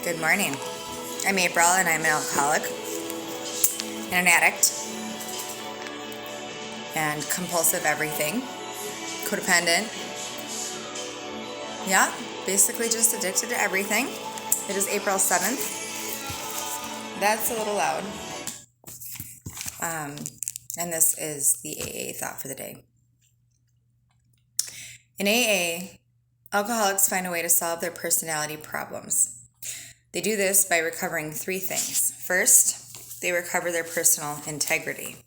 Good morning. I'm April and I'm an alcoholic and an addict and compulsive everything, codependent. Yeah, basically just addicted to everything. It is April 7th. That's a little loud. And this is the AA thought for the day. In AA, alcoholics find a way to solve their personality problems. They do this by recovering three things. First, they recover their personal integrity.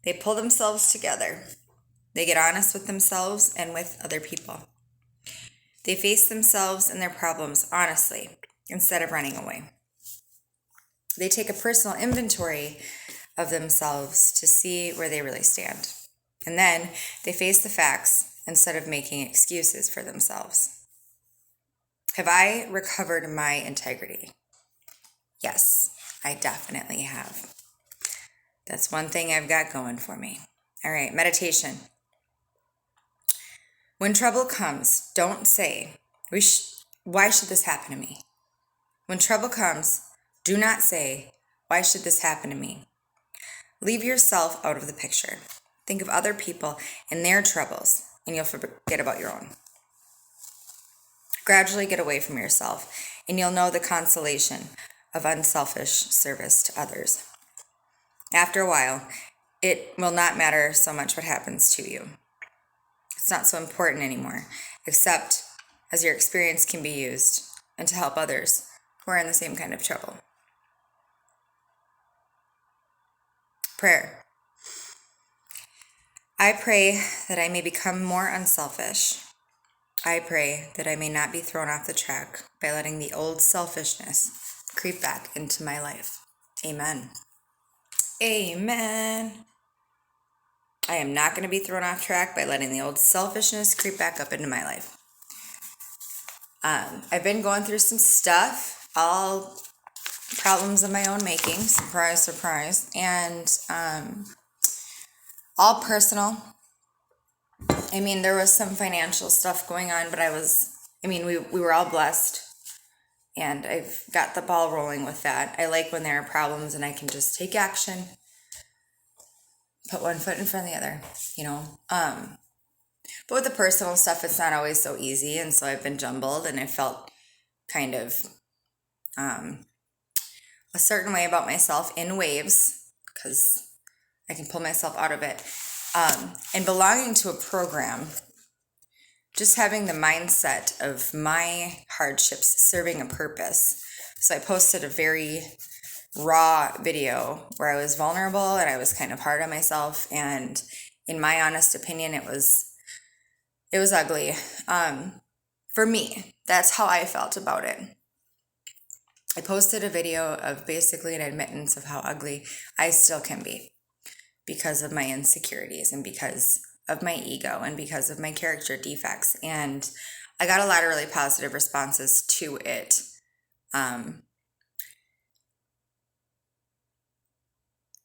They pull themselves together. They get honest with themselves and with other people. They face themselves and their problems honestly instead of running away. They take a personal inventory of themselves to see where they really stand. And then they face the facts instead of making excuses for themselves. Have I recovered my integrity? Yes, I definitely have. That's one thing I've got going for me. All right, meditation. When trouble comes, don't say, why should this happen to me? When trouble comes, do not say, why should this happen to me? Leave yourself out of the picture. Think of other people and their troubles, and you'll forget about your own. Gradually get away from yourself, and you'll know the consolation of unselfish service to others. After a while, it will not matter so much what happens to you. It's not so important anymore, except as your experience can be used and to help others who are in the same kind of trouble. Prayer. I pray that I may become more unselfish. I pray that I may not be thrown off the track by letting the old selfishness creep back into my life. Amen. Amen. I am not going to be thrown off track by letting the old selfishness creep back up into my life. I've been going through some stuff, all problems of my own making, surprise, surprise, and all personal. I mean, there was some financial stuff going on, but we were all blessed, and I've got the ball rolling with that. I like when there are problems and I can just take action, put one foot in front of the other, But with the personal stuff, it's not always so easy, and so I've been jumbled, and I felt kind of a certain way about myself in waves, because I can pull myself out of it. And belonging to a program, just having the mindset of my hardships serving a purpose. So I posted a very raw video where I was vulnerable and I was kind of hard on myself. And in my honest opinion, it was ugly. For me, that's how I felt about it. I posted a video of basically an admittance of how ugly I still can be, because of my insecurities and because of my ego and because of my character defects. And I got a lot of really positive responses to it.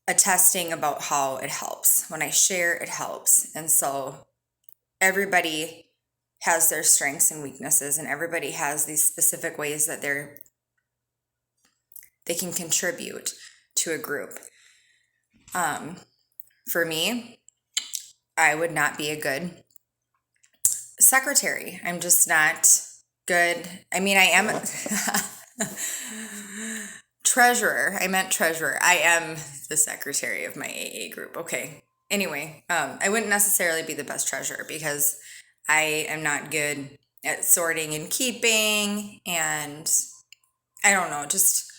Attesting about how it helps. When I share, it helps. And so everybody has their strengths and weaknesses, and everybody has these specific ways that they can contribute to a group. For me, I would not be a good secretary. I'm just not good. I mean, I am treasurer. I meant treasurer. I am the secretary of my AA group. Okay. Anyway, I wouldn't necessarily be the best treasurer because I am not good at sorting and keeping, and I don't know, just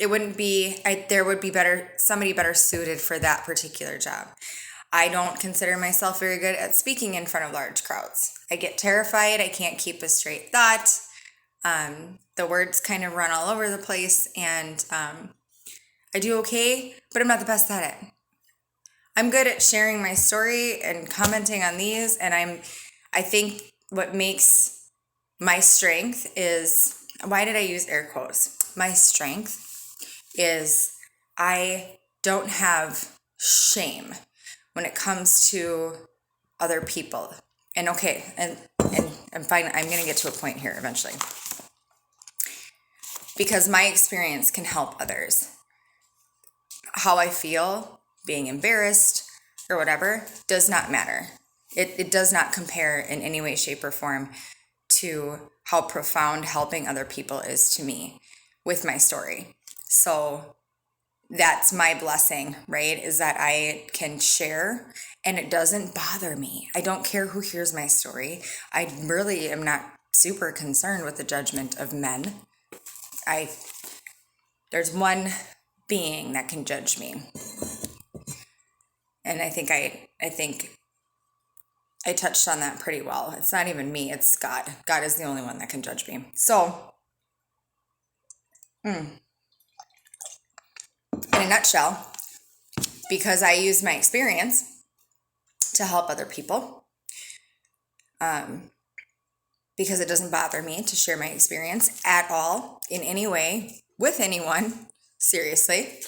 it wouldn't be, there would be somebody better suited for that particular job. I don't consider myself very good at speaking in front of large crowds. I get terrified. I can't keep a straight thought. The words kind of run all over the place, and I do okay, but I'm not the best at it. I'm good at sharing my story and commenting on these, and I think what makes my strength is, why did I use air quotes? My strength is I don't have shame when it comes to other people. And okay, and I'm fine. I'm going to get to a point here eventually. because my experience can help others. How I feel, being embarrassed or whatever, does not matter. It does not compare in any way, shape, or form to how profound helping other people is to me with my story. So that's my blessing, right? Is that I can share and it doesn't bother me. I don't care who hears my story. I really am not super concerned with the judgment of men. There's one being that can judge me. And I think I touched on that pretty well. It's not even me, it's God. God is the only one that can judge me. So, in a nutshell, because I use my experience to help other people, because it doesn't bother me to share my experience at all in any way with anyone, seriously,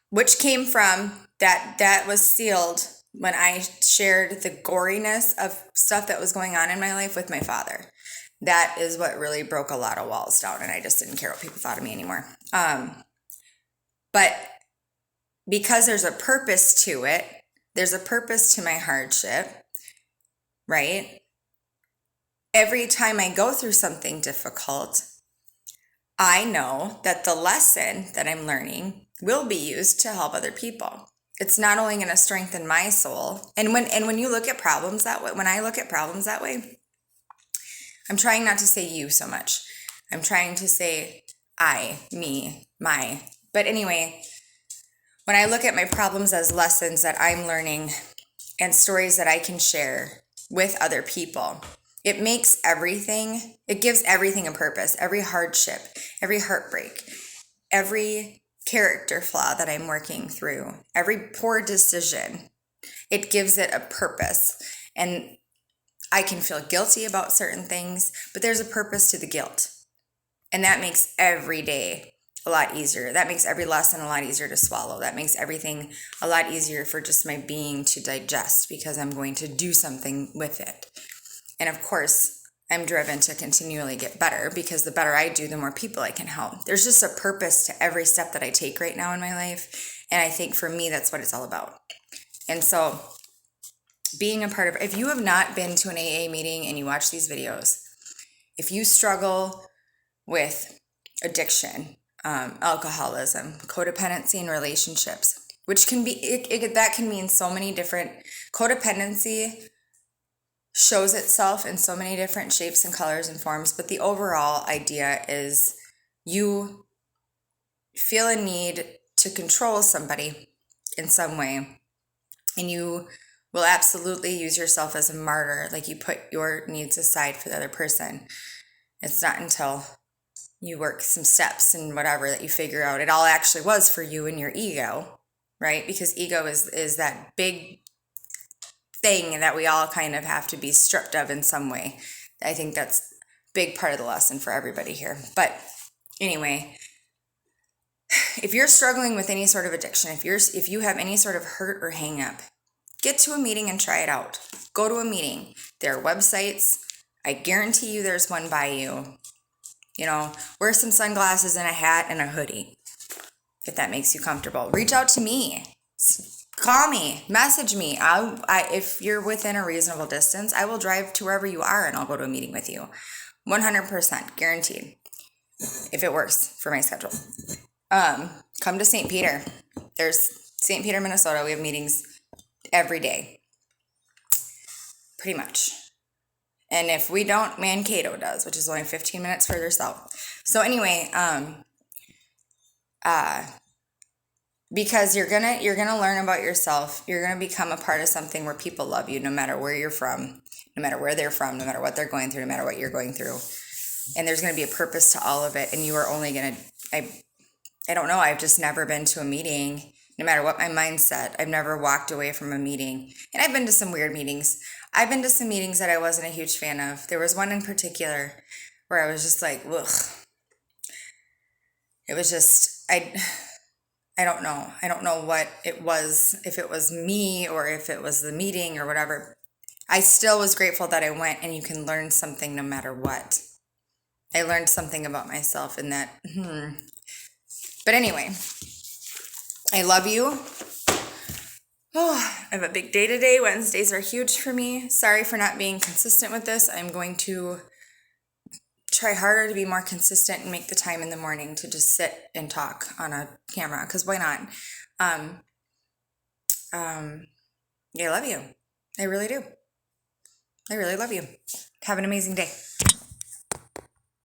which came from that was sealed when I shared the goriness of stuff that was going on in my life with my father. That is what really broke a lot of walls down, and I just didn't care what people thought of me anymore. But because there's a purpose to it, there's a purpose to my hardship, right? Every time I go through something difficult, I know that the lesson that I'm learning will be used to help other people. It's not only going to strengthen my soul. And when you look at problems that way, when I look at problems that way, I'm trying not to say you so much. I'm trying to say I, me, my. But anyway, when I look at my problems as lessons that I'm learning and stories that I can share with other people, it makes everything, it gives everything a purpose. Every hardship, every heartbreak, every character flaw that I'm working through, every poor decision, it gives it a purpose. And I can feel guilty about certain things, but there's a purpose to the guilt. And that makes every day a lot easier. That makes every lesson a lot easier to swallow. That makes everything a lot easier for just my being to digest, because I'm going to do something with it. And of course, I'm driven to continually get better, because the better I do, the more people I can help. There's just a purpose to every step that I take right now in my life. And I think for me, that's what it's all about. And so being a part of, if you have not been to an AA meeting and you watch these videos, if you struggle with addiction, alcoholism, codependency in relationships, which can be, that can mean so many different, codependency shows itself in so many different shapes and colors and forms, but the overall idea is you feel a need to control somebody in some way, and you will absolutely use yourself as a martyr, like you put your needs aside for the other person. It's not until you work some steps and whatever that you figure out it all actually was for you and your ego, right? Because ego is that big thing that we all kind of have to be stripped of in some way. I think that's a big part of the lesson for everybody here. But anyway, if you're struggling with any sort of addiction, if you have any sort of hurt or hang up, get to a meeting and try it out. Go to a meeting. There are websites. I guarantee you there's one by you. You know, wear some sunglasses and a hat and a hoodie, if that makes you comfortable. Reach out to me. Call me, message me. If you're within a reasonable distance, I will drive to wherever you are and I'll go to a meeting with you. 100% guaranteed, if it works for my schedule. Come to St. Peter. There's St. Peter, Minnesota. We have meetings every day, pretty much. And if we don't, Mankato does, which is only 15 minutes further south. So anyway, because you're gonna learn about yourself. You're gonna become a part of something where people love you, no matter where you're from, no matter where they're from, no matter what they're going through, no matter what you're going through. And there's gonna be a purpose to all of it. And you are only gonna, I don't know, I've just never been to a meeting, no matter what my mindset. I've never walked away from a meeting. And I've been to some weird meetings. I've been to some meetings that I wasn't a huge fan of. There was one in particular where I was just like, ugh. It was just, I don't know. I don't know what it was, if it was me or if it was the meeting or whatever. I still was grateful that I went, and you can learn something no matter what. I learned something about myself in that. But anyway, I love you. Oh, I have a big day today. Wednesdays are huge for me. Sorry for not being consistent with this. I'm going to try harder to be more consistent and make the time in the morning to just sit and talk on a camera, because why not? Yeah, I love you. I really do. I really love you. Have an amazing day.